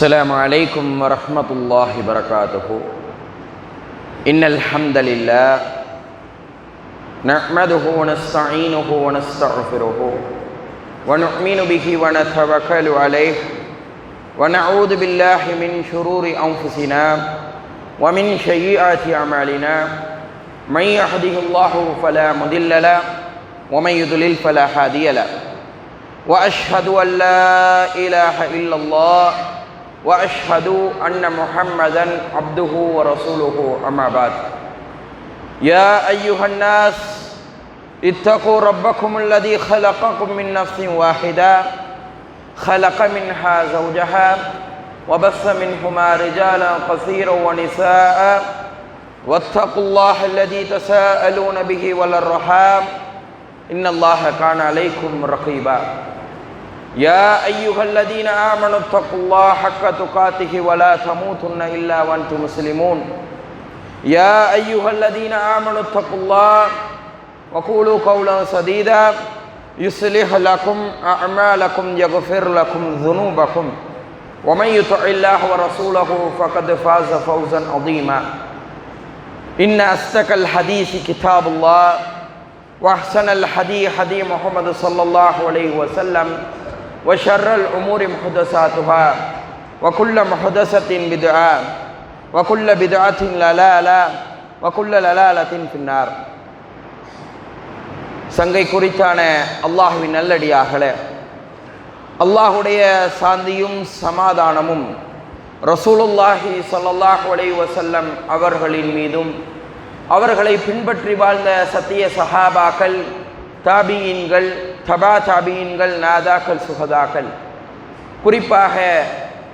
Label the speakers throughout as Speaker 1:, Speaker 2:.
Speaker 1: السلام عليكم ورحمة الله وبركاته. إن الحمد لله نحمده ونستعينه ونستغفره ونؤمن به ونتوكل عليه ونعوذ بالله من شرور أنفسنا ومن سيئات أعمالنا. من يهده الله فلا مضل له ومن يضلل فلا هادي له. وأشهد أن لا إله إلا الله وأشهد أن محمدًا عبده ورسوله. أما بعد. يا أيها الناس اتقوا ربكم الذي خلقكم من نفس واحدة خلق منها زوجها وبث منهما رجالا كثيرا ونساء واتقوا الله الذي تساءلون به والأرحام إن الله كان عليكم رقيبا. يا أيها الذين آمنوا اتقوا الله حق تقاته ولا تموتن إلا وأنتم مسلمون. يا أيها الذين آمنوا اتقوا الله وقولوا قولا سديدا يصلح لكم أعمالكم يغفر لكم ذنوبكم ومن يطع الله ورسوله فقد فاز فوزا عظيما. إن أصدق الحديث كتاب الله وأحسن الحديث حديث محمد صلى الله عليه وسلم وشر الأمور محدثاتها وكل محدثة بدعة وكل بدعة ضلالة وكل ضلالة في النار. சங்கை குறித்தான அல்லாஹ்வின் நல்லடியார்களே, அல்லாஹுடைய சாந்தியும் சமாதானமும் ரசூலுல்லாஹி ஸல்லல்லாஹு அலைஹி வஸல்லம் அவர்களின் மீதும் அவர்களை பின்பற்றி வாழ்ந்த சத்திய சஹாபாக்கள், தாபியீன்கள், தபா தாபியீன்கள், நாதாக்கள், சுஹதாக்கள், குறிப்பாக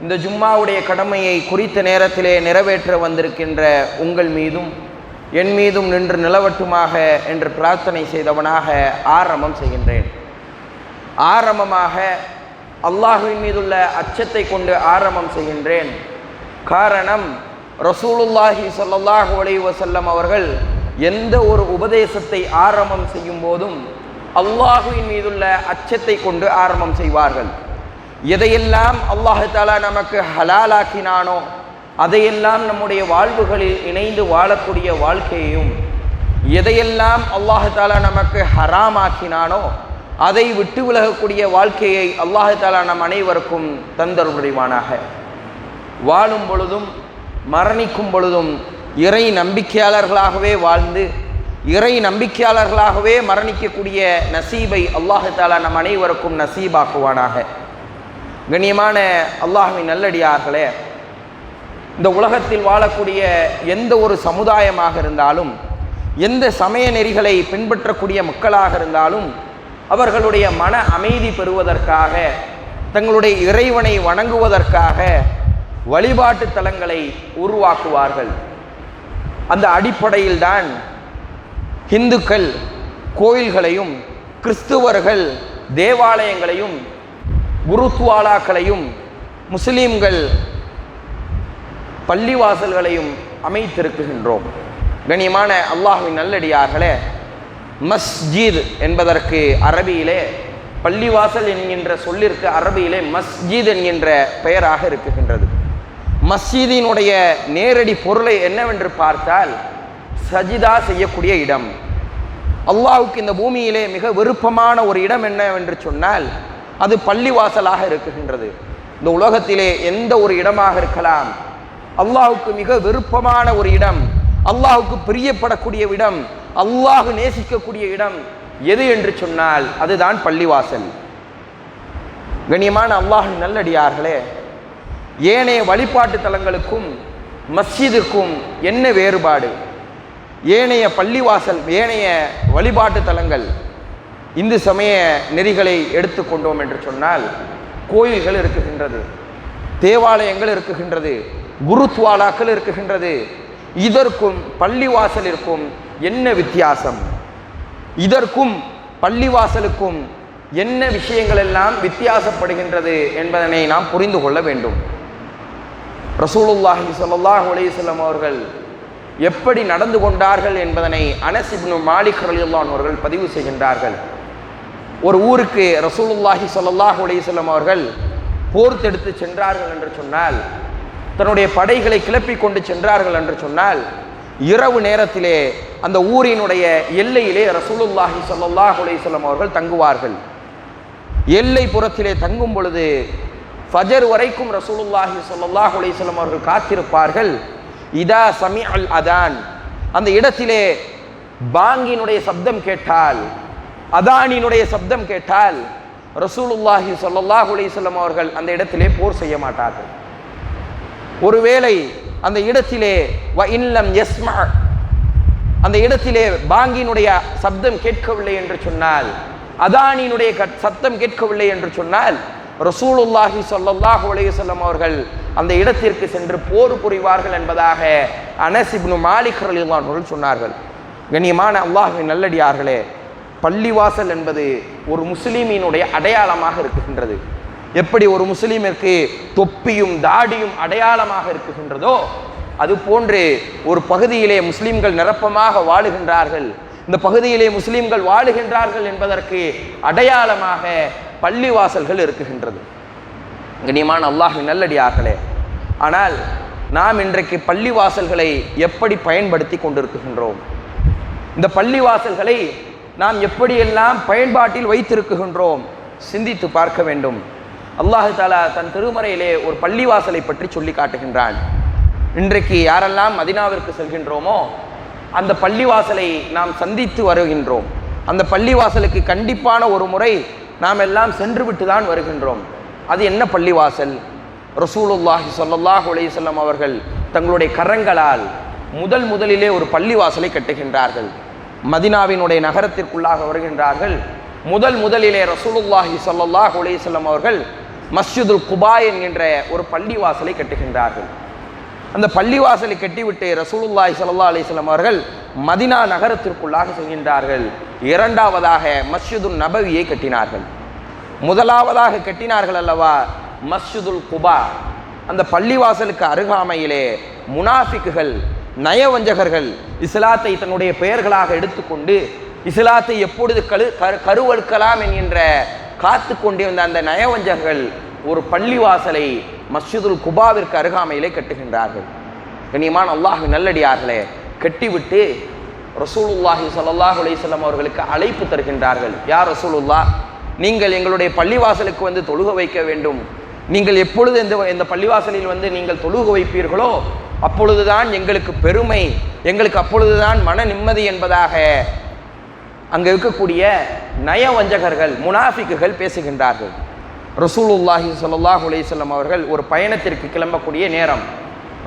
Speaker 1: இந்த ஜும்மாவுடைய கடமையை குறித்த நேரத்திலே நிறைவேற்ற வந்திருக்கின்ற உங்கள் மீதும் என் மீதும் நின்று நிலவட்டுமாக என்று பிரார்த்தனை செய்தவனாக ஆரம்பம் செய்கின்றேன். ஆரம்பமாக அல்லாஹ்வின் மீதுள்ள அச்சத்தை கொண்டு ஆரம்பம் செய்கின்றேன். காரணம், ரசூலுல்லாஹி ஸல்லல்லாஹு அலைஹி வஸல்லம் அவர்கள் எந்த ஒரு உபதேசத்தை ஆரம்பம் செய்யும் போதும் அல்லாஹ்வின் மீதுள்ள அச்சத்தை கொண்டு ஆரம்பம் செய்வார்கள். எதையெல்லாம் அல்லாஹ் தஆலா நமக்கு ஹலாலாக்கினானோ அதையெல்லாம் நம்முடைய வாழ்வுகளில் இணைந்து வாழக்கூடிய வாழ்க்கையையும், எதையெல்லாம் அல்லாஹ் தஆலா நமக்கு ஹராமாக்கினானோ அதை விட்டு விலகக்கூடிய வாழ்க்கையை அல்லாஹ் தஆலா நம் அனைவருக்கும் தந்தருள்வானாக. வாழும் பொழுதும் மரணிக்கும் பொழுதும் இறை நம்பிக்கையாளர்களாகவே வாழ்ந்து இறை நம்பிக்கையாளர்களாகவே மரணிக்கக்கூடிய நசீபை அல்லாஹ் தஆலா நம் அனைவருக்கும் நசீபாக்குவானாக. கண்ணியமான அல்லாஹ்வின் நல்லடியார்களே, இந்த உலகத்தில் வாழக்கூடிய எந்த ஒரு சமுதாயமாக இருந்தாலும், எந்த சமய நெறிகளை பின்பற்றக்கூடிய மக்களாக இருந்தாலும், அவர்களுடைய மன அமைதி பெறுவதற்காக, தங்களுடைய இறைவனை வணங்குவதற்காக வழிபாட்டு தலங்களை உருவாக்குவார்கள். அந்த அடிப்படையில்தான் இந்துக்கள் கோயில்களையும், கிறிஸ்துவர்கள் தேவாலயங்களையும், குருத்வாலாக்களையும், முஸ்லீம்கள் பள்ளிவாசல்களையும் அமைத்திருக்கின்றோம். கண்ணியமான அல்லாஹ்வின் நல்லடியார்களே, மஸ்ஜித் என்பதற்கு அரபியிலே, பள்ளிவாசல் என்கின்ற சொல்லிற்கு அரபியிலே மஸ்ஜித் என்கின்ற பெயராக இருக்குகின்றது. மஸ்ஜிதினுடைய நேரடி பொருளை என்னவென்று பார்த்தால் சஜிதா செய்யக்கூடிய இடம். அல்லாஹ்வுக்கு இந்த பூமியிலே மிக விருப்பமான ஒரு இடம் என்னவென்று சொன்னால் அது பள்ளிவாசலாக இருக்குகின்றது. இந்த உலகத்திலே எந்த ஒரு இடமாக இருக்கலாம், அல்லாஹ்வுக்கு மிக விருப்பமான ஒரு இடம், அல்லாஹ்வுக்கு பிரியப்படக்கூடிய இடம், அல்லாஹ் நேசிக்கக்கூடிய இடம் எது என்று சொன்னால் அதுதான் பள்ளிவாசல். கண்ணியமான அல்லாஹ்வின் நல்லடியார்களே, ஏனைய வழிபாட்டு தலங்களுக்கும் மஸ்ஜிதிற்கும் என்ன வேறுபாடு? ஏனைய பள்ளிவாசல், ஏனைய வழிபாட்டு தலங்கள், இந்து சமய நெறிகளை எடுத்துக்கொண்டோம் என்று சொன்னால் கோயில்கள் இருக்குகின்றது, தேவாலயங்கள் இருக்குகின்றது, குருத்வாலாக்கள் இருக்குகின்றது. இதற்கும் பள்ளிவாசலிற்கும் என்ன வித்தியாசம்? இதற்கும் பள்ளிவாசலுக்கும் என்ன விஷயங்கள் எல்லாம் வித்தியாசப்படுகின்றது என்பதனை நாம் புரிந்து கொள்ள வேண்டும். ரசூலுல்லாஹி ஸல்லல்லாஹு அலைஹி வஸல்லம் அவர்கள் எப்படி நடந்து கொண்டார்கள் என்பதனை அனஸ் இப்னு மாலிக் ரலியல்லாஹு அன்ஹு அவர்கள் பதிவு செய்கின்றார்கள். ஒரு ஊருக்கு ரசூலுல்லாஹி ஸல்லல்லாஹு அலைஹி வஸல்லம் அவர்கள் போர்த்தெடுத்து சென்றார்கள் என்று சொன்னால், தன்னுடைய படைகளை கிளப்பி கொண்டு சென்றார்கள் என்று சொன்னால், இரவு நேரத்திலே அந்த ஊரினுடைய எல்லையிலே ரசூலுல்லாஹி ஸல்லல்லாஹு அலைஹி வஸல்லம் அவர்கள் தங்குவார்கள். எல்லை புறத்திலே தங்கும் பொழுது ஃபஜர் வரைக்கும் ரசூலுல்லாஹி ஸல்லல்லாஹு அலைஹி வஸல்லம் அவர்கள் காத்திருப்பார்கள். இதா சமிஅல் அதான், அந்த இடத்திலே பாங்கினுடைய சப்தம் கேட்டால், அதானினுடைய சப்தம் கேட்டால் ரசூலுல்லாஹி ஸல்லல்லாஹு அலைஹி வஸல்லம் அவர்கள் அந்த இடத்திலே போர் செய்ய மாட்டார்கள். ஒருவேளை அந்த இடத்திலே வ இன்லம் யஸ்மா, அந்த இடத்திலே பாங்கினுடைய சப்தம் கேட்கவில்லை என்று சொன்னால், அதானினுடைய சத்தம் கேட்கவில்லை என்று சொன்னால், ரசூலுல்லாஹி ஸல்லல்லாஹு அலைஹி வஸல்லம் அவர்கள் அந்த இடத்திற்கு சென்று போர் புரிவார்கள் என்பதாக அனஸ் இப்னு மாலிக் ரலியல்லாஹு அன்ஹு அவர்கள் சொன்னார்கள். கண்ணியமான அல்லாஹ்வின் நல்லடியார்களே, பள்ளிவாசல் என்பது ஒரு முஸ்லிமினுடைய அடையாளமாக இருக்குகின்றது. எப்படி ஒரு முஸ்லிமிற்கு தொப்பியும் தாடியும் அடையாளமாக இருக்குகின்றதோ, அது போன்று ஒரு பகுதியிலே முஸ்லிம்கள் நிரப்பமாக வாழுகின்றார்கள், இந்த பகுதியிலே முஸ்லிம்கள் வாழுகின்றார்கள் என்பதற்கு அடையாளமாக பள்ளிவாசல்கள் இருக்குகின்றது. கண்ணியமான அல்லாஹ்வின் நல்லடியார்களே, ஆனால் நாம் இன்றைக்கு பள்ளிவாசல்களை எப்படி பயன்படுத்தி கொண்டிருக்கின்றோம்? இந்த பள்ளிவாசல்களை நாம் எப்படியெல்லாம் பயன்பாட்டில் வைத்திருக்கின்றோம் சிந்தித்து பார்க்க வேண்டும். அல்லாஹ் தஆலா தன் திருமறையிலே ஒரு பள்ளிவாசலை பற்றி சொல்லி காட்டுகின்றான். இன்றைக்கு யாரெல்லாம் மதீனாவிற்கு செல்கின்றோமோ அந்த பள்ளிவாசலை நாம் சந்தித்து வருகின்றோம். அந்த பள்ளிவாசலுக்கு கண்டிப்பான ஒரு முறை நாம் எல்லாம் சென்று விட்டு தான் வருகின்றோம். அது என்ன பள்ளிவாசல்? ரசூலுல்லாஹி ஸல்லல்லாஹு அலைஹி வஸல்லம் அவர்கள் தங்களுடைய கரங்களால் முதலிலே ஒரு பள்ளிவாசலை கட்டுகின்றார்கள். மதீனாவினுடைய நகரத்திற்குள்ளாக வருகின்றார்கள். முதலிலே ரசூலுல்லாஹி ஸல்லல்லாஹு அலைஹி வஸல்லம் அவர்கள் மஸ்ஜிதுல் குபா என்கின்ற ஒரு பள்ளிவாசலை கட்டுகின்றார்கள். அந்த பள்ளிவாசலை கட்டிவிட்டு ரசூலுல்லாஹி ஸல்லல்லாஹு அலைஹி வஸல்லம் அவர்கள் மதீனா நகரத்திற்குள்ளாக செல்கின்றார்கள். இரண்டாவதாக மஸ்ஜிதுன் நபவியை கட்டினார்கள். முதலாவதாக கட்டினார்கள் அல்லவா மஸ்ஜிதுல் குபா. அந்த பள்ளிவாசலுக்கு அருகாமையிலே முனாஃபிக்குகள், நயவஞ்சகர்கள் இஸ்லாத்தை தன்னுடைய பெயர்களாக எடுத்துக்கொண்டு இஸ்லாத்தை எப்பொழுது கருவறுக்கலாம் என்கின்ற காத்து கொண்டிருந்த அந்த நயவஞ்சகர்கள் ஒரு பள்ளிவாசலை மஸ்ஜிதுல் குபாவிற்கு அருகாமையிலே கட்டுகின்றார்கள். கண்ணியமான அல்லாஹ்வின் நல்லடியார்களே, கட்டிவிட்டு ரசூலுல்லாஹி ஸல்லல்லாஹு அலைஹி வஸல்லம் அவர்களுக்கு அழைப்பு தருகின்றார்கள். யா ரசூலுல்லாஹ், நீங்கள் எங்களுடைய பள்ளிவாசலுக்கு வந்து தொழுக வைக்க வேண்டும். நீங்கள் எப்பொழுது இந்த பள்ளிவாசலில் வந்து நீங்கள் தொழுக வைப்பீர்களோ அப்பொழுதுதான் எங்களுக்கு பெருமை, எங்களுக்கு அப்பொழுதுதான் மன நிம்மதி என்பதாக அங்கே இருக்கக்கூடிய நயவஞ்சகர்கள், முனாஃபிக்குகள் பேசுகின்றார்கள். ரசூலுல்லாஹி ஸல்லல்லாஹு அலைஹி வஸல்லம் அவர்கள் ஒரு பயணத்திற்கு கிளம்பக்கூடிய நேரம்.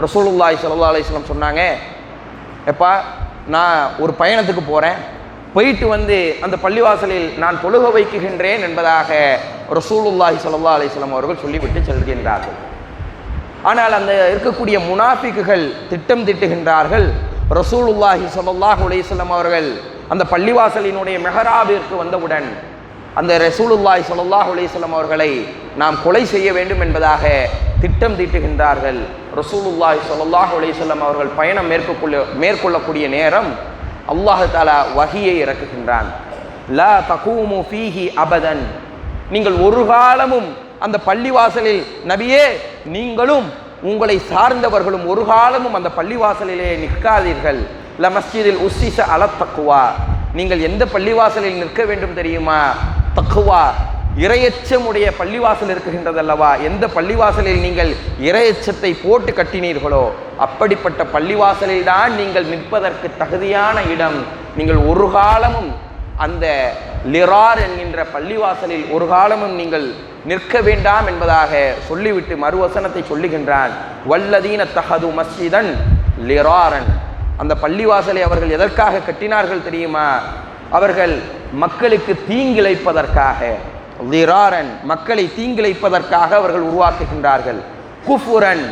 Speaker 1: ரசூலுல்லாஹி ஸல்லல்லாஹு அலைஹி வஸல்லம் சொன்னாங்க, எப்பா நான் ஒரு பயணத்துக்கு போகிறேன், போயிட்டு வந்து அந்த பள்ளிவாசலில் நான் தொழுக வைக்குகின்றேன் என்பதாக ரசூலுல்லாஹி ஸல்லல்லாஹு அலைஹி வஸல்லம் அவர்கள் சொல்லிவிட்டு செல்கின்றார்கள். ஆனால் அந்த இருக்கக்கூடிய முனாஃபிக்குகள் திட்டம் திட்டுகின்றார்கள். ரசூலுல்லாஹி ஸல்லல்லாஹு அலைஹி வஸல்லம் அவர்கள் அந்த பள்ளிவாசலினுடைய மெஹராபிற்கு வந்தவுடன் அந்த ரசூலுல்லாஹி ஸல்லல்லாஹு அலைஹி வஸல்லம் அவர்களை நாம் கொலை செய்ய வேண்டும் என்பதாக திட்டம் தீட்டுகின்றார்கள். ரசூலுல்லாஹி ஸல்லல்லாஹு அலைஹி வஸல்லம் அவர்கள் பயணம் மேற்கொள்ளக்கூடிய நேரம் அல்லாஹ் தஆலா வஹியை இறக்குகின்றான். லா தகூமு ஃபீஹி அபதன், நீங்கள் ஒரு காலமும் அந்த பள்ளிவாசலில், நபியே நீங்களும் உங்களை சார்ந்தவர்களும் ஒரு காலமும் அந்த பள்ளிவாசலிலே நிற்காதீர்கள். ல மஸ்ஜிதில் உஸ்ஸிஸ அல தக்வா, நீங்கள் எந்த பள்ளிவாசலில் நிற்க வேண்டும் தெரியுமா? தக்வா, இறையச்சமுடைய பள்ளிவாசல் இருக்குகின்றதல்லவா, எந்த பள்ளிவாசலில் நீங்கள் இறையச்சத்தை போட்டு கட்டினீர்களோ அப்படிப்பட்ட பள்ளிவாசலில் தான் நீங்கள் நிற்பதற்கு தகுதியான இடம். நீங்கள் ஒரு காலமும் அந்த லிரார் என்கின்ற பள்ளிவாசலில் ஒரு காலமும் நீங்கள் நிற்க வேண்டாம் என்பதாக சொல்லிவிட்டு மறுவசனத்தை சொல்லுகின்றான். வல்லதீன தஹது மஸ்ஜிதன் லிராரன், அந்த பள்ளிவாசலை அவர்கள் எதற்காக கட்டினார்கள் தெரியுமா? அவர்கள் மக்களுக்கு தீங்கிழைப்பதற்காக, லிராரன் மக்களை தீங்கிழைப்பதற்காக அவர்கள் உருவாக்குகின்றார்கள். குஃபுரன்,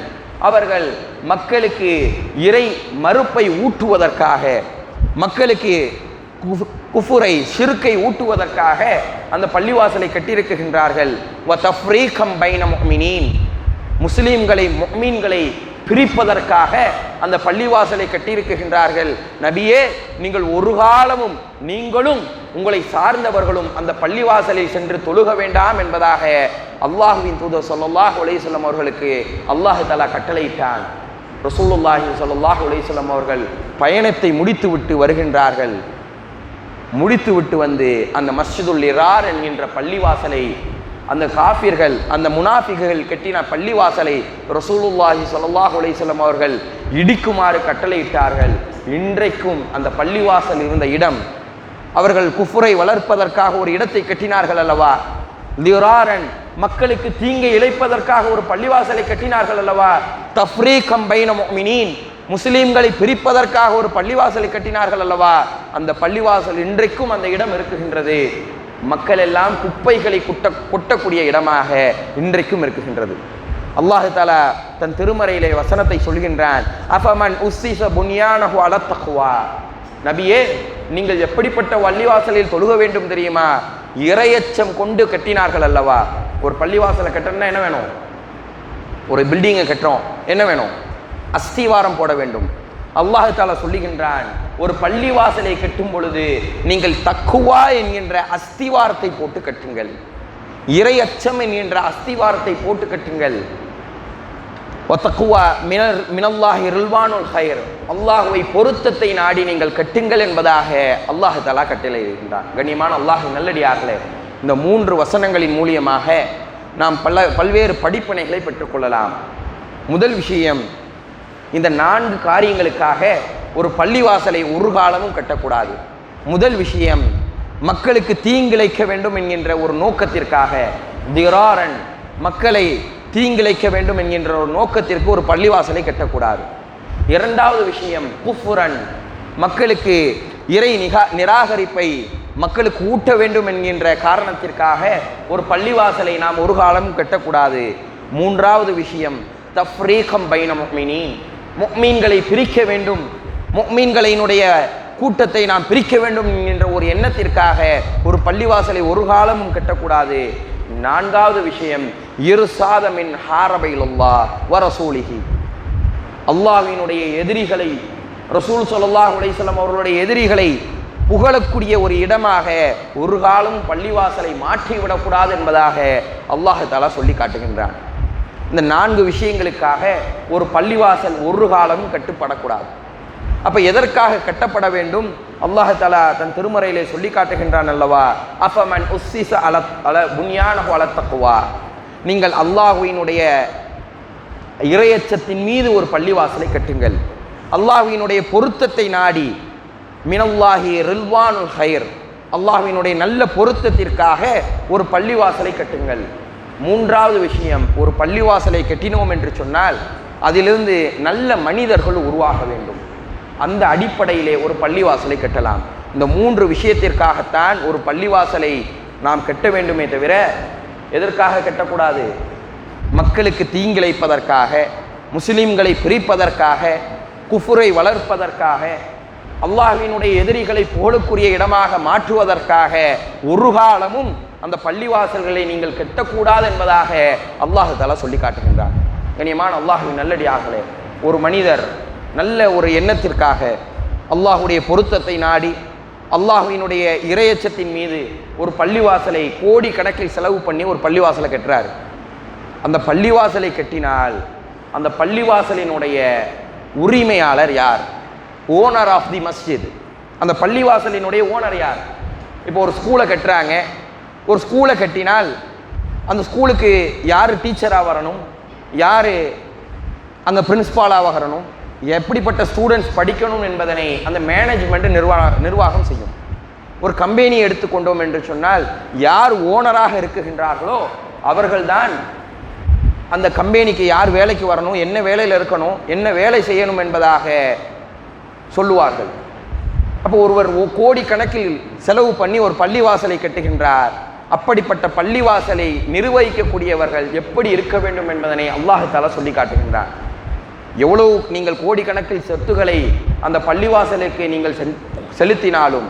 Speaker 1: அவர்கள் மக்களுக்கு இறை மறுப்பை ஊட்டுவதற்காக, மக்களுக்கு குஃபுரை ஷிர்கை ஊட்டுவதற்காக அந்த பள்ளிவாசலை கட்டியிருக்கின்றார்கள். வ தஃப்ரீகம் பைன முஃமினீன், முஸ்லீம்களை முஃமின்களை பிரிப்பதற்காக அந்த பள்ளிவாசலை கட்டியிருக்கின்றார்கள். நபியே நீங்கள் ஒரு காலமும் நீங்களும் உங்களை சார்ந்தவர்களும் அந்த பள்ளிவாசலில் சென்று தொழுக வேண்டாம் என்பதாக அல்லாஹுவின் தூதர் ஸல்லல்லாஹு அலைஹி வஸல்லம் அவர்களுக்கு அல்லாஹ் தஆலா கட்டளையிட்டான். ரசூலுல்லாஹி ஸல்லல்லாஹு அலைஹி வஸல்லம் அவர்கள் பயணத்தை முடித்துவிட்டு வருகின்றார்கள். முடித்துவிட்டு வந்து அந்த மஸ்ஜிதுல் இரார் என்கின்ற பள்ளிவாசலை, அந்த காஃபிர்கள், அந்த முனாஃபிக்குகள் கட்டின பள்ளிவாசலை ரசூலுல்லாஹி ஸல்லல்லாஹு அலைஹி வஸல்லம் அவர்கள் இடிக்குமாறு கட்டளையிட்டார்கள். இன்றைக்கும் அந்த பள்ளிவாசல் இருந்த இடம், அவர்கள் குஃபுரை வளர்ப்பதற்காக ஒரு இடத்தை கட்டினார்கள் அல்லவா, லிராரன், மக்களுக்கு தீங்கை இழைப்பதற்காக ஒரு பள்ளிவாசலை கட்டினார்கள் அல்லவா, தஃப்ரீகம் பைன முஃமினீன், முஸ்லீம்களை பிரிப்பதற்காக ஒரு பள்ளிவாசலை கட்டினார்கள் அல்லவா, அந்த பள்ளிவாசல் இன்றைக்கும் அந்த இடம் இருக்குகின்றது. மக்கள் எல்லாம் குப்பைகளை கொட்டக்கூடிய இடமாக இன்றைக்கும் இருக்குகின்றது. அல்லாஹ் தஆலா தன் திருமறையிலே வசனத்தை சொல்கின்றான், அஃபமன் உஸ்ஸிஸ புன்யானஹு அலா தக்வா, நபியே நீங்கள் எப்படிப்பட்ட பள்ளிவாசலில் தொழுக வேண்டும் தெரியுமா, இறையச்சம் கொண்டு கட்டினார்கள் அல்லவா. ஒரு பள்ளிவாசலை கட்டணும்னா என்ன வேணும், ஒரு பில்டிங்கை கட்டுறோம், என்ன வேணும், அஸ்திவாரம் போட வேண்டும். அல்லாஹ் தஆலா சொல்லுகின்றான், ஒரு பள்ளிவாசலை கட்டும் பொழுது நீங்கள் தக்குவா என்கின்ற அஸ்திவாரத்தை போட்டு கட்டுங்கள், இறையச்சம் என்கின்ற அஸ்திவாரத்தை போட்டு கட்டுங்கள். வத்தக்குவா மினல்லாஹி ரில்வானுல் ஹைர், அல்லாஹ்வை பொருத்தத்தை நாடி நீங்கள் கட்டுங்கள் என்பதாக அல்லாஹ் தஆலா கட்டளையிடுகின்றான். கண்ணியமான அல்லாஹ்வின் நல்லடியார்களே, இந்த 3 வசனங்களின் மூலியமாக நாம் பல்வேறு படிப்பினைகளை பெற்றுக்கொள்ளலாம். முதல் விஷயம், இந்த 4 காரியங்களுக்காக ஒரு பள்ளிவாசலை ஒரு காலமும் கட்டக்கூடாது. முதல் விஷயம், மக்களுக்கு தீங்கிழைக்க வேண்டும் என்கின்ற ஒரு நோக்கத்திற்காக, திராரன், மக்களை தீங்கிழைக்க வேண்டும் என்கின்ற ஒரு நோக்கத்திற்கு ஒரு பள்ளிவாசலை கட்டக்கூடாது. இரண்டாவது விஷயம், குஃபுரன், மக்களுக்கு இறை நிராகரிப்பை மக்களுக்கு ஊட்ட வேண்டும் என்கின்ற காரணத்திற்காக ஒரு பள்ளிவாசலை நாம் ஒரு காலமும் கட்டக்கூடாது. மூன்றாவது விஷயம், தஃப்ரீகம் பைன முஃமினீன், முஃமின்களை பிரிக்க வேண்டும், முஃமின்களினுடைய கூட்டத்தை நாம் பிரிக்க வேண்டும் என்கின்ற ஒரு எண்ணத்திற்காக ஒரு பள்ளிவாசலை ஒரு காலமும் கட்டக்கூடாது. நான்காவது விஷயம், இர்சாத மின் ஹாரபைலல்லாஹ் வ ரசூலிஹி, அல்லாஹ்வினுடைய எதிரிகளை, ரசூல் ஸல்லல்லாஹு அலைஹி வஸல்லம் அவர்களுடைய எதிரிகளை புகழக்கூடிய ஒரு இடமாக ஒரு காலம் பள்ளிவாசலை மாற்றிவிடக்கூடாது என்பதாக அல்லாஹ் தஆலா சொல்லி காட்டுகின்றான். இந்த 4 விஷயங்களுக்காக ஒரு பள்ளிவாசல் ஒரு காலமும் கட்டப்படக்கூடாது. அப்போ எதற்காக கட்டப்பட வேண்டும்? அல்லாஹ் தஆலா தன் திருமறையிலே சொல்லி காட்டுகின்றான் அல்லவா, அஃபமன் உஸ்ஸிஸ அலா புன்யானஹு அலா தக்வா, நீங்கள் அல்லாஹ்வினுடைய இறையச்சத்தின் மீது ஒரு பள்ளிவாசலை கட்டுங்கள், அல்லாஹ்வினுடைய பொருத்தத்தை நாடி, மினல்லாஹி ரில்வானுல் ஹைர், அல்லாஹ்வினுடைய நல்ல பொருத்தத்திற்காக ஒரு பள்ளிவாசலை கட்டுங்கள். மூன்றாவது விஷயம், ஒரு பள்ளிவாசலை கட்டினோம் என்று சொன்னால் அதிலிருந்து நல்ல மனிதர்கள் உருவாக வேண்டும். அந்த அடிப்படையிலே ஒரு பள்ளிவாசலை கட்டலாம். இந்த 3 விஷயத்திற்காகத்தான் ஒரு பள்ளிவாசலை நாம் கட்ட வேண்டுமே தவிர எதற்காக கட்டக்கூடாது? மக்களுக்கு தீங்கிழைப்பதற்காக, முஸ்லிம்களை பிரிப்பதற்காக, குஃபுரை வளர்ப்பதற்காக, அல்லாஹ்வினுடைய எதிரிகளை புகழுக்குரிய இடமாக மாற்றுவதற்காக ஒரு காலமும் அந்த பள்ளிவாசல்களை நீங்கள் கட்டக்கூடாது என்பதாக அல்லாஹ் தஆலா சொல்லி காட்டுகின்றார். கண்ணியமான அல்லாஹ்வின் நல்லடியார்களே, ஒரு மனிதர் நல்ல ஒரு எண்ணத்திற்காக அல்லாஹ்வுடைய பொருத்தத்தை நாடி அல்லாஹ்வினுடைய இறையச்சத்தின் மீது ஒரு பள்ளிவாசலை கோடி கணக்கில் செலவு பண்ணி ஒரு பள்ளிவாசலை கட்டுறார். அந்த பள்ளிவாசலை கட்டினால் அந்த பள்ளிவாசலினுடைய உரிமையாளர் யார்? ஓனர் ஆஃப் தி மஸ்ஜித். அந்த பள்ளிவாசலினுடைய ஓனர் யார்? இப்போ ஒரு ஸ்கூலை கட்டுறாங்க, ஒரு ஸ்கூலை கட்டினால் அந்த ஸ்கூலுக்கு யார் டீச்சராக வரணும், யார் அங்கே பிரின்ஸ்பாலாக வரணும், எப்படிப்பட்ட ஸ்டூடெண்ட்ஸ் படிக்கணும் என்பதனை அந்த மேனேஜ்மெண்ட் நிர்வாகம் செய்யும். ஒரு கம்பெனியை எடுத்துக்கொண்டோம் என்று சொன்னால் யார் ஓனராக இருக்குகின்றார்களோ அவர்கள்தான் அந்த கம்பெனிக்கு யார் வேலைக்கு வரணும், என்ன வேலையில் இருக்கணும், என்ன வேலை செய்யணும் என்பதாக சொல்லுவார்கள். அப்போ ஒருவர் கோடி கணக்கில் செலவு பண்ணி ஒரு பள்ளிவாசலை கட்டுகின்றார். அப்படிப்பட்ட பள்ளிவாசலை நிர்வகிக்கக்கூடியவர்கள் எப்படி இருக்க வேண்டும் என்பதனை அல்லாஹ் தஆலா சொல்லி காட்டுகின்றார். எவ்வளவு நீங்கள் கோடிக்கணக்கில் சொத்துக்களை அந்த பள்ளிவாசலுக்கு நீங்கள் செலுத்தினாலும்,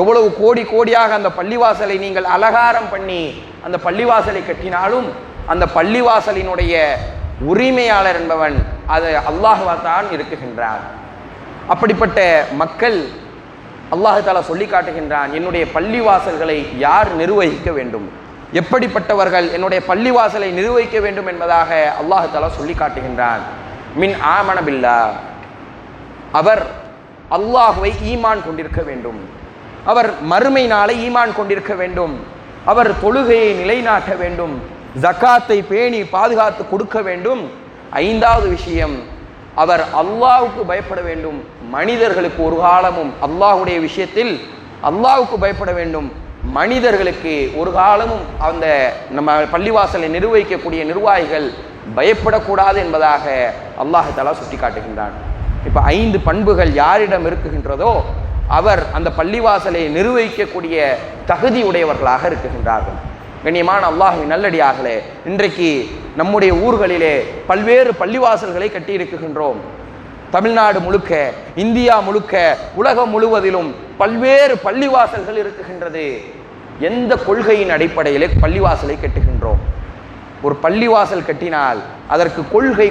Speaker 1: எவ்வளவு கோடியாக அந்த பள்ளிவாசலை நீங்கள் அலங்காரம் பண்ணி அந்த பள்ளிவாசலை கட்டினாலும் அந்த பள்ளிவாசலினுடைய உரிமையாளர் என்பவன் அது அல்லாஹ்தான் இருக்குகின்றார். அப்படிப்பட்ட மக்கள் அல்லாஹ் தஆலா சொல்லி காட்டுகின்றான், என்னுடைய பள்ளிவாசல்களை யார் நிர்வகிக்க வேண்டும், எப்படிப்பட்டவர்கள் என்னுடைய பள்ளிவாசலை நிர்வகிக்க வேண்டும் என்பதாக அல்லாஹ் தஆலா சொல்லி காட்டுகின்றான். மின் ஆமன பில்லாஹ், அவர் அல்லாஹுவை ஈமான் கொண்டிருக்க வேண்டும், அவர் மறுமை நாளை ஈமான் கொண்டிருக்க வேண்டும், அவர் தொழுகையை நிலைநாட்ட வேண்டும், ஜக்காத்தை பேணி பாதுகாத்து கொடுக்க வேண்டும். ஐந்தாவது விஷயம், அவர் அல்லாஹ்வுக்கு பயப்பட வேண்டும், மனிதர்களுக்கு ஒரு காலமும் அல்லாஹ்வுடைய விஷயத்தில் அல்லாஹ்வுக்கு பயப்பட வேண்டும், மனிதர்களுக்கு ஒரு காலமும் அந்த நம்ம பள்ளிவாசலை நிர்வகிக்கக்கூடிய நிர்வாகிகள் பயப்படக்கூடாது என்பதாக அல்லாஹ் தஆலா சுட்டி காட்டுகின்றான். இப்போ 5 பண்புகள் யாரிடம் இருக்குகின்றதோ அவர் அந்த பள்ளிவாசலை நிர்வகிக்கக்கூடிய தகுதி உடையவர்களாக இருக்குகின்றார்கள். கண்ணியமான அல்லாஹ்வின் நல்லடியார்களே, இன்றைக்கு நம்முடைய ஊர்களிலே பல்வேறு பள்ளிவாசல்களை கட்டியிருக்கின்றோம். தமிழ்நாடு முழுக்க, இந்தியா முழுக்க, உலகம் முழுவதிலும் பல்வேறு பள்ளிவாசல்கள் இருக்குகின்றது. எந்த கொள்கையின் அடிப்படையிலே பள்ளிவாசலை கட்டுகின்றோம்? ஒரு பள்ளிவாசல் கட்டினால் அதற்கு கொள்கை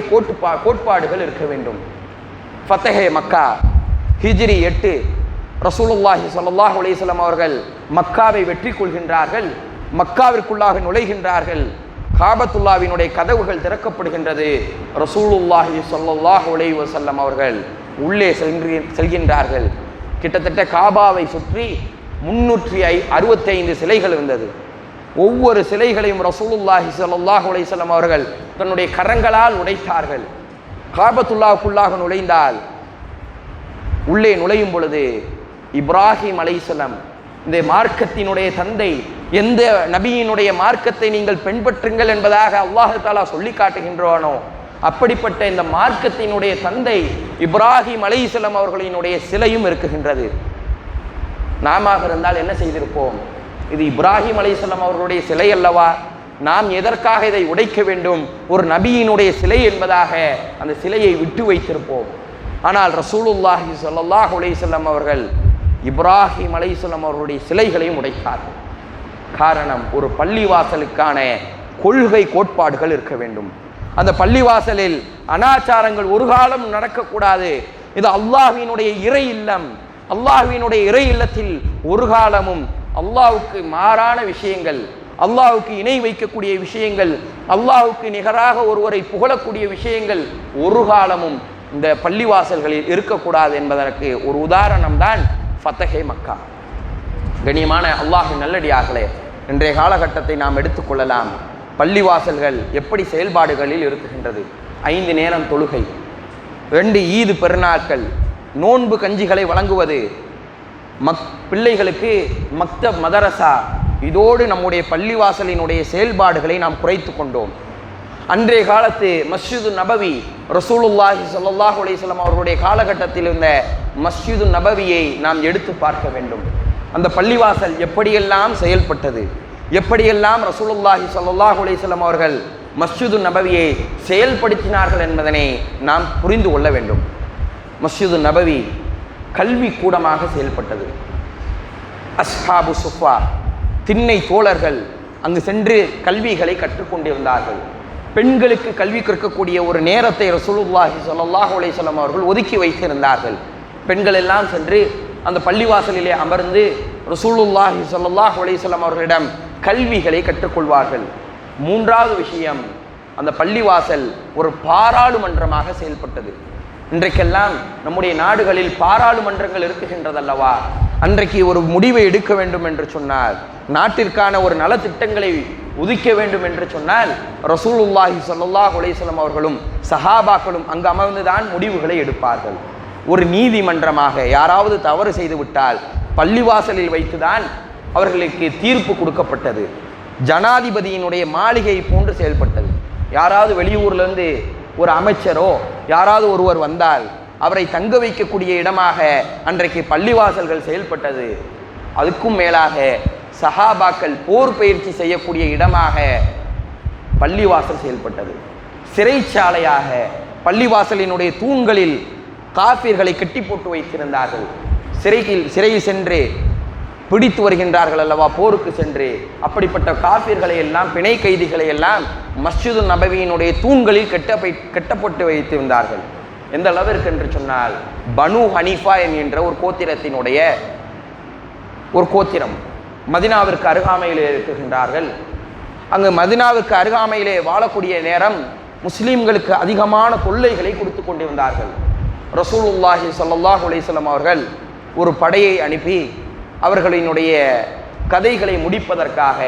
Speaker 1: கோட்பாடுகள் இருக்க வேண்டும். ஃபத்ஹே மக்கா ஹிஜ்ரி 8 ரசூலுல்லாஹி ஸல்லல்லாஹு அலைஹி வஸல்லம் அவர்கள் மக்காவை வெற்றி கொள்கின்றார்கள், மக்காவிற்குள்ளாக நுழைகின்றார்கள், காபத்துல்லாவினுடைய கதவுகள் திறக்கப்படுகின்றது. ரசூலுல்லாஹி ஸல்லல்லாஹு அலைஹி வஸல்லம் அவர்கள் உள்ளே செல்கின்றார்கள். கிட்டத்தட்ட காபாவை சுற்றி 365 சிலைகள் இருந்தது. ஒவ்வொரு சிலைகளையும் ரசூலுல்லாஹி ஸல்லல்லாஹு அலைஹி வஸல்லம் அவர்கள் தன்னுடைய கரங்களால் உடைத்தார்கள். காபத்துல்லாவுக்குள்ளாக நுழைந்தால் உள்ளே நுழையும் பொழுது இப்ராஹிம் அலைஹிஸ்ஸலாம், இந்த மார்க்கத்தினுடைய தந்தை, எந்த நபியினுடைய மார்க்கத்தை நீங்கள் பின்பற்றுங்கள் என்பதாக அல்லாஹ் தஆலா சொல்லி காட்டுகின்றானோ அப்படிப்பட்ட இந்த மார்க்கத்தினுடைய தந்தை இப்ராஹிம் அலைஹிஸ்ஸலாம் அவர்களினுடைய சிலையும் இருக்குகின்றது. நாம இருந்தால் என்ன செய்திருப்போம்? இது இப்ராஹிம் அலைஹிஸ்ஸலாம் அவர்களுடைய சிலை அல்லவா, நாம் எதற்காக இதை உடைக்க வேண்டும்? ஒரு நபியினுடைய சிலை என்பதாக அந்த சிலையை விட்டு வைத்திருப்போம். ஆனால் ரசூலுல்லாஹி ஸல்லல்லாஹு அலைஹி வஸல்லம் அவர்கள் இப்ராஹிம் அலைஹிஸ்ஸலாம் அவர்களுடைய சிலைகளையும் உடைத்தார்கள். காரணம், ஒரு பள்ளிவாசலுக்கான கொள்கை கோட்பாடுகள் இருக்க வேண்டும். அந்த பள்ளிவாசலில் அனாச்சாரங்கள் ஒரு காலம் நடக்கக்கூடாது. இது அல்லாஹ்வினுடைய இறை இல்லம். அல்லாஹ்வினுடைய இறை இல்லத்தில் ஒரு காலமும் அல்லாஹ்வுக்கு மாறான விஷயங்கள், அல்லாஹ்வுக்கு இணை வைக்கக்கூடிய விஷயங்கள், அல்லாஹ்வுக்கு நிகராக ஒருவரை புகழக்கூடிய விஷயங்கள் ஒரு காலமும் இந்த பள்ளிவாசல்களில் இருக்கக்கூடாது என்பதற்கு ஒரு உதாரணம் தான் ஃபத்ஹே மக்கா. கண்ணியமான அல்லாஹ்வின் நல்லடியார்களே, இன்றைய காலகட்டத்தை நாம் எடுத்துக்கொள்ளலாம். பள்ளிவாசல்கள் எப்படி செயல்பாடுகளில் இருக்குகின்றது? 5 நேரம் தொழுகை, 2 ஈது பெருநாட்கள், நோன்பு கஞ்சிகளை வழங்குவது, பிள்ளைகளுக்கு மக்தப் மதரசா, இதோடு நம்முடைய பள்ளிவாசலினுடைய செயல்பாடுகளை நாம் குறைத்து கொண்டோம். அன்றைய காலத்து மஸ்ஜிது நபவி, ரசூலுல்லாஹி ஸல்லல்லாஹு அலைஹி வஸல்லம் அவர்களுடைய காலகட்டத்தில் இருந்த மஸ்ஜிது நபவியை நாம் எடுத்து பார்க்க வேண்டும். அந்த பள்ளிவாசல் எப்படியெல்லாம் செயல்பட்டது, எப்படியெல்லாம் ரசூலுல்லாஹி ஸல்லல்லாஹு அலைஹி வஸல்லம் அவர்கள் மஸ்ஜிது நபவியை செயல்படுத்தினார்கள் என்பதனை நாம் புரிந்து கொள்ள வேண்டும். மஸ்ஜிது நபவி கல்வி கூடமாக செயல்பட்டது. அஸ்ஹாபு சுஃபா, திண்ணை தோழர்கள் அங்கு சென்று கல்விகளை கற்றுக்கொண்டிருந்தார்கள். பெண்களுக்கு கல்வி கற்கக்கூடிய ஒரு நேரத்தை ரசூலுல்லாஹி ஸல்லல்லாஹு அலைஹி வஸல்லம் அவர்கள் ஒதுக்கி வைத்திருந்தார்கள். பெண்கள் எல்லாம் சென்று அந்த பள்ளிவாசலிலே அமர்ந்து ரசூலுல்லாஹி ஸல்லல்லாஹு அலைஹி வஸல்லம் அவர்களிடம் கல்விகளை கற்றுக்கொள்வார்கள். 3வது விஷயம், அந்த பள்ளிவாசல் ஒரு பாராளுமன்றமாக செயல்பட்டது. இன்றைக்கெல்லாம் நம்முடைய நாடுகளில் பாராளுமன்றங்கள் இருக்குகின்றதல்லவா? அன்றைக்கு ஒரு முடிவை எடுக்க வேண்டும் என்று சொன்னால், நாட்டிற்கான ஒரு நலத்திட்டங்களை உதிக்க வேண்டும் என்று சொன்னால், ரசூலுல்லாஹி ஸல்லல்லாஹு அலைஹி வஸல்லம் அவர்களும் சஹாபாக்களும் அங்கு அமர்ந்துதான் முடிவுகளை எடுப்பார்கள். ஒரு நீதிமன்றமாக யாராவது தவறு செய்து விட்டால் பள்ளிவாசலில் வைத்துதான் அவர்களுக்கு தீர்ப்பு கொடுக்கப்பட்டது. ஜனாதிபதியினுடைய மாளிகை போன்று செயல்பட்டது. யாராவது வெளியூர்லேருந்து ஒரு அமைச்சரோ யாராவது ஒருவர் வந்தால் அவரை தங்க வைக்கக்கூடிய இடமாக அன்றைக்கு பள்ளிவாசல்கள் செயல்பட்டது. அதுக்கும் மேலாக சஹாபாக்கள் போர் பயிற்சி செய்யக்கூடிய இடமாக பள்ளிவாசல் செயல்பட்டது. சிறைச்சாலையாக பள்ளிவாசலினுடைய தூண்களில் காஃபிர்களை கட்டி போட்டு வைத்திருந்தார்கள். சிறையில் சென்று பிடித்து வருகின்றார்கள் அல்லவா, போருக்கு சென்று. அப்படிப்பட்ட காஃபிர்களை எல்லாம், பிணை கைதிகளை எல்லாம் மஸ்ஜிது நபவியினுடைய தூண்களில் கட்டப்பட்டு வைத்திருந்தார்கள். எந்த அளவிற்கு என்று சொன்னால், பனு ஹனீஃபா என்கின்ற ஒரு கோத்திரத்தினுடைய ஒரு கோத்திரம் மதினாவிற்கு அருகாமையில் இருக்குகின்றார்கள். அங்கு மதினாவுக்கு அருகாமையிலே வாழக்கூடிய நேரம் முஸ்லீம்களுக்கு அதிகமான தொல்லைகளை கொடுத்து கொண்டிருந்தார்கள். ரசூலுல்லாஹி ஸல்லல்லாஹு அலைஹி வஸல்லம் அவர்கள் ஒரு படையை அனுப்பி அவர்களினுடைய கதைகளை முடிப்பதற்காக,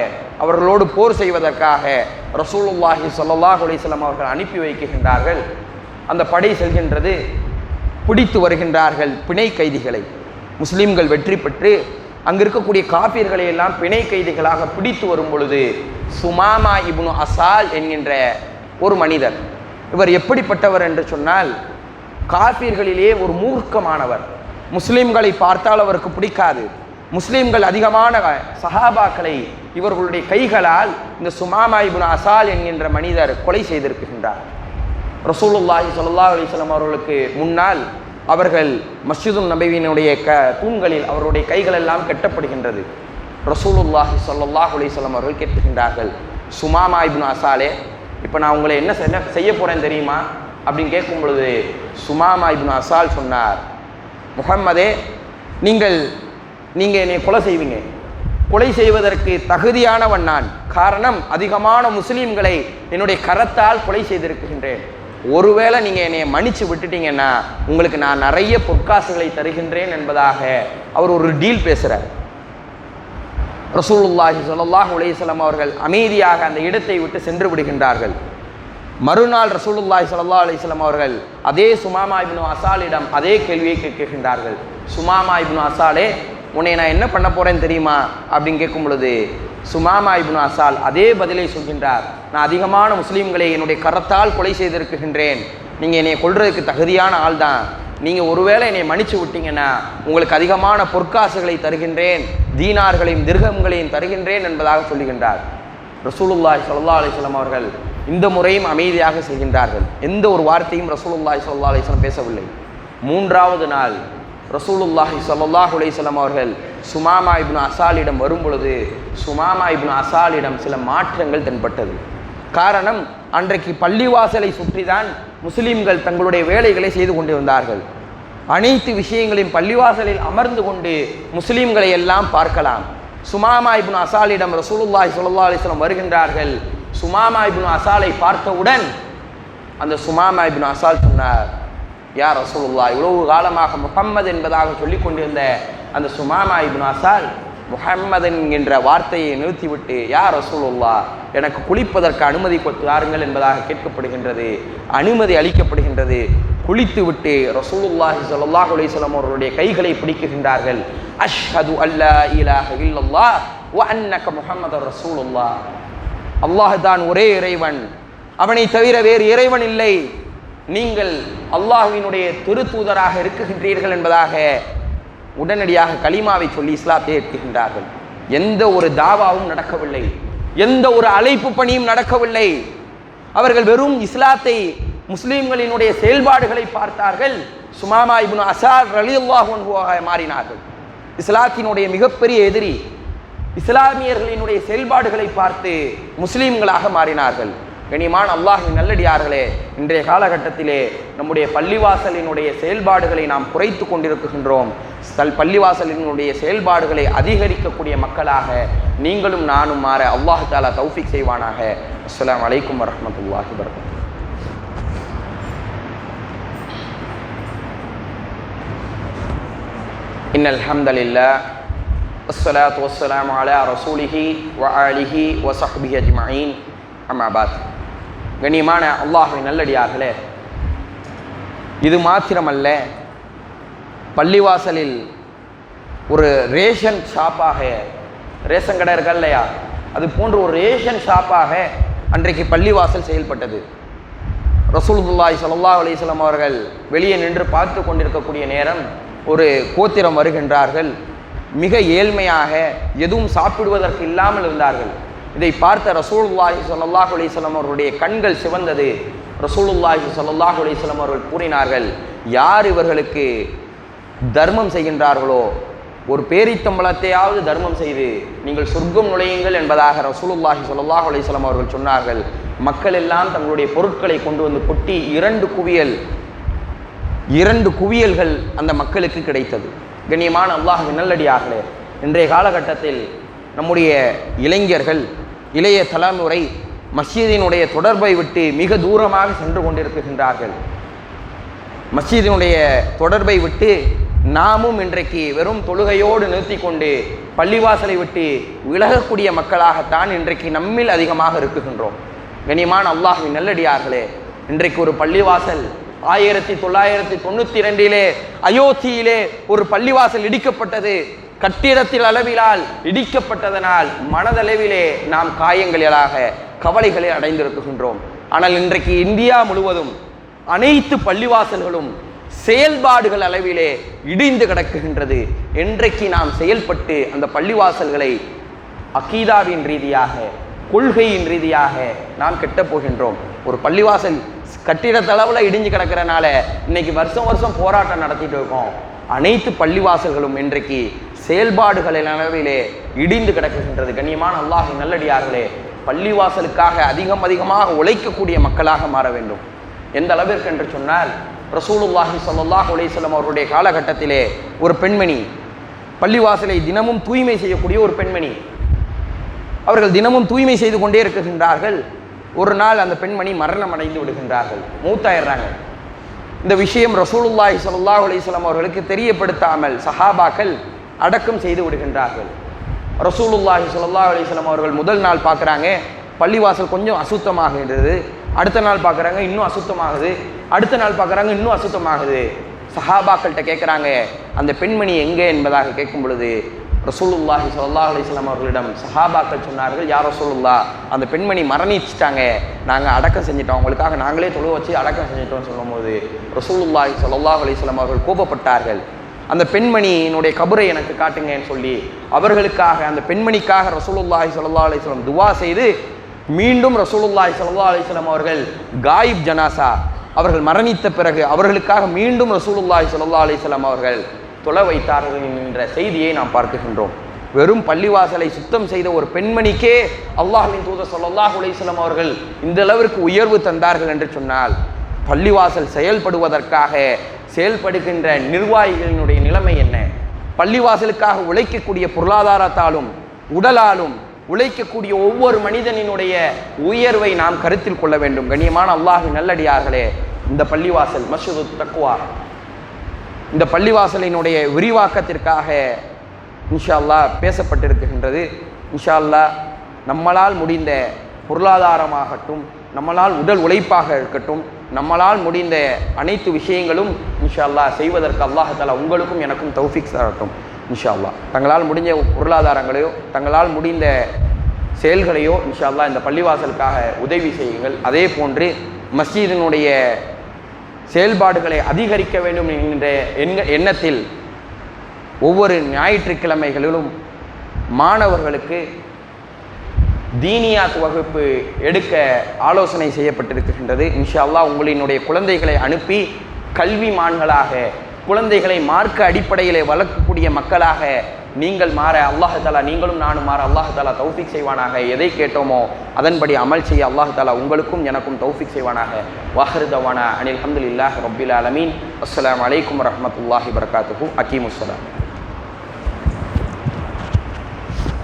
Speaker 1: அவர்களோடு போர் செய்வதற்காக ரசூலுல்லாஹி ஸல்லல்லாஹு அலைஹி வஸல்லம் அவர்கள் அனுப்பி வைக்கின்றார்கள். அந்த படை செல்கின்றது. பிடித்து வருகின்றார்கள் பிணை கைதிகளை. முஸ்லீம்கள் வெற்றி பெற்று அங்கு இருக்கக்கூடிய காஃபிர்களை எல்லாம் பிணை கைதிகளாக பிடித்து வரும் பொழுது சுமாமா இப்னு அசால் என்கின்ற ஒரு மனிதர், இவர் எப்படிப்பட்டவர் என்று சொன்னால் காஃபிர்களிலே ஒரு மூர்க்கமானவர். முஸ்லீம்களை பார்த்தால் அவருக்கு பிடிக்காது. முஸ்லீம்கள் அதிகமான சஹாபாக்களை இவர்களுடைய கைகளால் இந்த சுமாமா இப்னு அசால் என்கின்ற மனிதர் கொலை செய்திருக்கின்றார். ரசூலுல்லாஹி ஸல்லல்லாஹு அலைஹி வஸல்லம் அவர்களுக்கு முன்னால் அவர்கள் மஸ்ஜிதுன் நபவியினுடைய தூண்களில் அவருடைய கைகள் எல்லாம் கட்டப்படுகின்றது. ரசூலுல்லாஹி ஸல்லல்லாஹு அலைஹி வஸல்லம் அவர்கள் கேட்கின்றார்கள், சுமாமா இப்னு அசாலே, இப்போ நான் உங்களை என்ன செய்ய போகிறேன் தெரியுமா அப்படின்னு கேட்கும் பொழுது சுமாமா இப்னு அசால் சொன்னார், முஹம்மதே, நீங்கள் என்னை கொலை செய்வீங்க. கொலை செய்வதற்கு தகுதியானவன் நான். காரணம், அதிகமான முஸ்லீம்களை என்னுடைய கரத்தால் கொலை செய்திருக்கின்றேன். ஒருவேளை நீங்கள் என்னை மன்னிச்சு விட்டுட்டீங்கன்னா உங்களுக்கு நான் நிறைய பொற்காசுகளை தருகின்றேன் என்பதாக அவர் ஒரு டீல் பேசுகிறார். ரசூலுல்லாஹி ஸல்லல்லாஹு அலைஹி வஸல்லம் அவர்கள் அமைதியாக அந்த இடத்தை விட்டு சென்று விடுகின்றார்கள். மறுநாள் ரசூலுல்லாஹி ஸல்லல்லாஹு அலைஹி வஸல்லம் அவர்கள் அதே சுமாமா இப்னு அசாலிடம் அதே கேள்வியை கேட்கின்றார்கள். சுமாமா இப்னு அசாலே, உன்னை நான் என்ன பண்ண போகிறேன்னு தெரியுமா அப்படின்னு கேட்கும் பொழுது சுமாமா இப்னு அசால் அதே பதிலை சொல்கின்றார், நான் அதிகமான முஸ்லீம்களை என்னுடைய கரத்தால் கொலை செய்திருக்கின்றேன். நீங்கள் என்னை கொல்றதுக்கு தகுதியான ஆள் தான். நீங்கள் ஒருவேளை என்னை மன்னிச்சு விட்டீங்கன்னா உங்களுக்கு அதிகமான பொற்காசுகளை தருகின்றேன், தீனார்களையும் திர்ஹம்களையும் தருகின்றேன் என்பதாக சொல்லுகின்றார். ரசூலுல்லாஹி ஸல்லல்லாஹு அலைஹி வஸல்லம் அவர்கள் இந்த முறையும் அமைதியாக செய்கின்றார்கள். எந்த ஒரு வார்த்தையும் ரசூலுல்லாஹி ஸல்லல்லாஹு அலைஹி வஸல்லம் பேசவில்லை. மூன்றாவது நாள் ரசூலுல்லாஹி ஸல்லல்லாஹு அலைஹி வஸல்லம் அவர்கள் சுமாமா இப்னு அசாலிடம் வரும் பொழுது சுமாமா இப்னு அசாலிடம் சில மாற்றங்கள் தென்பட்டது. காரணம், அன்றைக்கு பள்ளிவாசலை சுற்றி தான் முஸ்லீம்கள் தங்களுடைய வேலைகளை செய்து கொண்டிருந்தார்கள். அனைத்து விஷயங்களையும் பள்ளிவாசலில் அமர்ந்து கொண்டு முஸ்லீம்களை எல்லாம் பார்க்கலாம். சுமாமா இப்னு அசாலிடம் ரசூலுல்லாஹி ஸல்லல்லாஹு அலைஹி வஸல்லம் வருகின்றார்கள். சுமாமா இப்னு அசாலை பார்த்தவுடன் அந்த சுமாமா இப்னு அசால் சொன்னார், யா ரசூலுல்லாஹ், இவ்வளவு காலமாக முஹம்மது என்பதாக சொல்லிக் கொண்டிருந்த அந்த சுமாமா இப்னு அசால் முஹம்மது என்கின்ற வார்த்தையை நிறுத்திவிட்டு, யா ரசூலுல்லாஹ், எனக்கு குளிப்பதற்கு அனுமதி தாருங்கள் என்பதாக கேட்கப்படுகின்றது. அனுமதி அளிக்கப்படுகின்றது. குளித்து விட்டு ரசூலுல்லாஹி ஸல்லல்லாஹு அலைஹி வஸல்லம் அவர்களுடைய கைகளை பிடிக்கின்றார்கள். அஷ்ஹது அல்லா இலாஹ இல்லல்லாஹ் வ அன்னக முஹம்மதுர் ரசூலுல்லாஹ், அல்லாஹ் தான் ஒரே இறைவன், அவனை தவிர வேறு இறைவன் இல்லை, நீங்கள் அல்லாஹ்வினுடைய திருத்தூதராக இருக்குகின்றீர்கள் என்பதாக உடனடியாக கலிமாவை சொல்லி இஸ்லாத்தை ஏற்கின்றார்கள். எந்த ஒரு தாவாவும் நடக்கவில்லை, எந்த ஒரு அழைப்பு பணியும் நடக்கவில்லை. அவர்கள் வெறும் இஸ்லாத்தை, முஸ்லீம்களினுடைய செயல்பாடுகளை பார்த்தார்கள். சுமாமா இப்னு அசால் ரலியல்லாஹு அன்ஹுவாக மாறினார்கள். இஸ்லாத்தினுடைய மிகப்பெரிய எதிரி இஸ்லாமியர்களினுடைய செயல்பாடுகளை பார்த்து முஸ்லீம்களாக மாறினார்கள். கனிமான் அல்லாஹ்வின் நல்லடியார்களே, இன்றைய காலகட்டத்திலே நம்முடைய பள்ளிவாசலினுடைய செயல்பாடுகளை நாம் குறைத்து கொண்டிருக்கின்றோம். பள்ளிவாசலினுடைய செயல்பாடுகளை அதிகரிக்கக்கூடிய மக்களாக நீங்களும் நானும் மாற அல்லாஹ் தஆலா தௌஃபீக் செய்வானாக. அஸ்ஸலாமு அலைக்கும் வரஹ்மத்துல்லாஹி வபரகாத்துஹு. இன்னல் ஹம்தலில்லாஹ் வஸ்ஸலாத்து வஸ்ஸலாமு அலா ரசூலிஹி வ ஆலிஹி வ ஸஹ்பிஹி அஜ்மஈன். அம்மா பாத். கண்ணியமான அல்லாஹ்வின் நல்லடியார்களே, இது மாத்திரமல்ல, பள்ளிவாசலில் ஒரு ரேஷன் ஷாப்பாக, ரேஷன் கடை இருக்கா இல்லையா, அது போன்ற ஒரு ரேஷன் ஷாப்பாக அன்றைக்கு பள்ளிவாசல் செயல்பட்டது. ரசூலுல்லாஹி ஸல்லல்லாஹு அலைஹி வஸல்லம் அவர்கள் வெளியே நின்று பார்த்து கொண்டிருக்கக்கூடிய நேரம் ஒரு கோத்திரம் வருகின்றார்கள். மிக ஏழ்மையாக எதுவும் சாப்பிடுவதற்கு இல்லாமல் இருந்தார்கள். இதை பார்த்த ரசூலுல்லாஹி ஸல்லல்லாஹு அலைஹி வஸல்லம் அவர்களுடைய கண்கள் சிவந்தது. ரசூலுல்லாஹி ஸல்லல்லாஹு அலைஹி வஸல்லம் அவர்கள் கூறினார்கள், யார் இவர்களுக்கு தர்மம் செய்கின்றார்களோ ஒரு பேரித்தம்பளத்தையாவது தர்மம் செய்து நீங்கள் சொர்க்கம் நுழையுங்கள் என்பதாக ரசூலுல்லாஹி ஸல்லல்லாஹு அலைஹி வஸல்லம் அவர்கள் சொன்னார்கள். மக்கள் எல்லாம் தங்களுடைய பொருட்களை கொண்டு வந்து கொட்டி இரண்டு குவியல்கள் அந்த மக்களுக்கு கிடைத்தது. கண்ணியமான அல்லாஹ்வின் நல்லடியார்களே, இன்றைய காலகட்டத்தில் நம்முடைய இளைஞர்கள் இளைய தலைமுறை மஸ்ஜிதினுடைய தொடர்பை விட்டு மிக தூரமாக சென்று கொண்டிருக்கின்றார்கள். மஸ்ஜிதினுடைய தொடர்பை விட்டு நாமும் இன்றைக்கு வெறும் தொழுகையோடு நிறுத்தி கொண்டு பள்ளிவாசலை விட்டு விலகக்கூடிய மக்களாகத்தான் இன்றைக்கு நம்மில் அதிகமாக இருக்குகின்றோம். கண்ணியமான அல்லாஹ்வின் நல்லடியார்களே, இன்றைக்கு ஒரு பள்ளிவாசல் 1992 அயோத்தியிலே ஒரு பள்ளிவாசல் இடிக்கப்பட்டது. கட்டிடத்தில் அளவிலால் இடிக்கப்பட்டதனால் மனதளவிலே நாம் காயங்களாக கவலைகளை அடைந்திருக்கின்றோம். ஆனால் இன்றைக்கு இந்தியா முழுவதும் அனைத்து பள்ளிவாசல்களும் செயல்பாடுகள் அளவிலே இடிந்து கிடக்குகின்றது. என்றைக்கு நாம் செயல்பட்டு அந்த பள்ளிவாசல்களை அகீதாவின் ரீதியாக, கொள்கையின் ரீதியாக நாம் கெட்டப் போகின்றோம். ஒரு பள்ளிவாசல் கட்டிடத்தளவில் இடிஞ்சு கிடக்கிறனால இன்னைக்கு வருஷம் வருஷம் போராட்டம் நடத்திட்டு இருக்கோம். அனைத்து பள்ளிவாசல்களும் இன்றைக்கு செயல்பாடுகளின் அளவிலே இடிந்து கிடக்குகின்றது. கண்ணியமான அல்லாஹ்வின் நல்லடியார்களே, பள்ளிவாசலுக்காக அதிகமாக உழைக்கக்கூடிய மக்களாக மாற வேண்டும். எந்த அளவிற்கு என்று சொன்னால், ரசூலுல்லாஹி ஸல்லல்லாஹு அலைஹி வஸல்லம் அவருடைய காலகட்டத்திலே ஒரு பெண்மணி, பள்ளிவாசலை தினமும் தூய்மை செய்யக்கூடிய ஒரு பெண்மணி, அவர்கள் தினமும் தூய்மை செய்து கொண்டே இருக்குகின்றார்கள். ஒரு நாள் அந்த பெண்மணி மரணம் அடைந்து விடுகின்றார்கள், மூத்தாயிடுறாங்க. இந்த விஷயம் ரசூலுல்லாஹி ஸல்லல்லாஹு அலைஹி வஸல்லம் அவர்களுக்கு தெரியப்படுத்தாமல் சஹாபாக்கள் அடக்கம் செய்து விடுகின்றார்கள். ரசூலுல்லாஹி ஸல்லல்லாஹு அலைஹி வஸல்லம் அவர்கள் முதல் நாள் பார்க்குறாங்க, பள்ளிவாசல் கொஞ்சம் அசுத்தமாகிறது. அடுத்த நாள் பார்க்குறாங்க, இன்னும் அசுத்தமாகுது. அடுத்த நாள் பார்க்குறாங்க, இன்னும் அசுத்தமாகுது. சஹாபாக்கள்கிட்ட கேட்குறாங்க, அந்த பெண்மணி எங்கே என்பதாக கேட்கும் பொழுது ரசூலுல்லாஹி ஸல்லல்லாஹு அலைஹி வஸல்லம் அவர்களிடம் சஹாபாக்கள் சொன்னார்கள், யா ரசூலுல்லாஹ், அந்த பெண்மணி மரணிச்சிட்டாங்க, நாங்கள் அடக்கம் செஞ்சிட்டோம், உங்களுக்காக நாங்களே தொழுவ வச்சு அடக்கம் செஞ்சிட்டோம்னு சொல்லும்போது ரசூலுல்லாஹி ஸல்லல்லாஹு அலைஹி வஸல்லம் அவர்கள் கோபப்பட்டார்கள். அந்த பெண்மணியினுடைய கபரை எனக்கு காட்டுங்கன்னு சொல்லி அவர்களுக்காக, அந்த பெண்மணிக்காக ரசூலுல்லாஹி ஸல்லல்லாஹு அலைஹி வஸல்லம் துவா செய்து மீண்டும் ரசூலுல்லாஹி ஸல்லல்லாஹு அலைஹி வஸல்லம் அவர்கள் காயிப் ஜனாசா, அவர்கள் மரணித்த பிறகு அவர்களுக்காக மீண்டும் ரசூலுல்லாஹி ஸல்லல்லாஹு அலைஹி வஸல்லம் அவர்கள் தொலை வைத்தார்கள் என்ற செய்தியை நாம் பார்க்கின்றோம். வெறும் பள்ளிவாசலை சுத்தம் செய்த ஒரு பெண்மணிக்கே அல்லாஹ்வின் தூதர் ஸல்லல்லாஹு அலைஹி வஸல்லம் அவர்கள் இந்த அளவிற்கு உயர்வு தந்தார்கள் என்று சொன்னால், பள்ளிவாசல் செயல்படுவதற்காக செயல்படுகின்ற நிர்வாகிகளினுடைய நிலைமை என்ன? பள்ளிவாசலுக்காக உழைக்கக்கூடிய பொருளாதாரத்தாலும் உடலாலும் உழைக்கக்கூடிய ஒவ்வொரு மனிதனினுடைய உயர்வை நாம் கருத்தில் கொள்ள வேண்டும். கண்ணியமான அல்லாஹ்வின் நல்லடியார்களே, இந்த பள்ளிவாசல் மஸ்ஜிது தக்வா, இந்த பள்ளிவாசலினுடைய விரிவாக்கத்திற்காக இன்ஷா அல்லாஹ் பேசப்பட்டிருக்கின்றது. இன்ஷா அல்லாஹ் நம்மளால் முடிந்த பொருளாதாரமாகட்டும், நம்மளால் உடல் உழைப்பாக இருக்கட்டும், நம்மளால் முடிந்த அனைத்து விஷயங்களும் இன்ஷா அல்லாஹ் செய்வதற்கு அல்லாஹ் தஆலா உங்களுக்கும் எனக்கும் தௌஃபீக் தரட்டும். இன்ஷா அல்லாஹ் தங்களால் முடிஞ்ச பொருளாதாரங்களையோ தங்களால் முடிந்த செயல்களையோ இன்ஷா அல்லாஹ் இந்த பள்ளிவாசலுக்காக உதவி செய்யுங்கள். அதே போன்று மஸ்ஜிதினுடைய செயல்பாடுகளை அதிகரிக்க வேண்டும் என்கின்ற எண்ணத்தில் ஒவ்வொரு ஞாயிற்றுக்கிழமைகளிலும் மாணவர்களுக்கு தீனியாத் வகுப்பு எடுக்க ஆலோசனை செய்யப்பட்டிருக்கின்றது. இன்ஷா அல்லாஹ் உங்களினுடைய குழந்தைகளை அனுப்பி கல்விமான்களாக, குழந்தைகளை மார்க்க அடிப்படையிலே வளர்க்கக்கூடிய மக்களாக நீங்கள் மாற அல்லாஹ் தஆலா, நீங்களும் நானும் மாற அல்லாஹ் தஆலா தௌஃபீக் செய்வானாக. எதை கேட்டோமோ அதன்படி அமல் செய்ய அல்லாஹ் தஆலா உங்களுக்கும் எனக்கும் தௌஃபீக் செய்வானாக. வாஹிரு தவானா அனில் ஹம்துலில்லாஹி ரப்பில் ஆலமீன். அஸ்ஸலாமு அலைக்கும் வரஹ்மத்துல்லாஹி வபரகாத்துஹு. அகீமுஸ்ஸலாம்.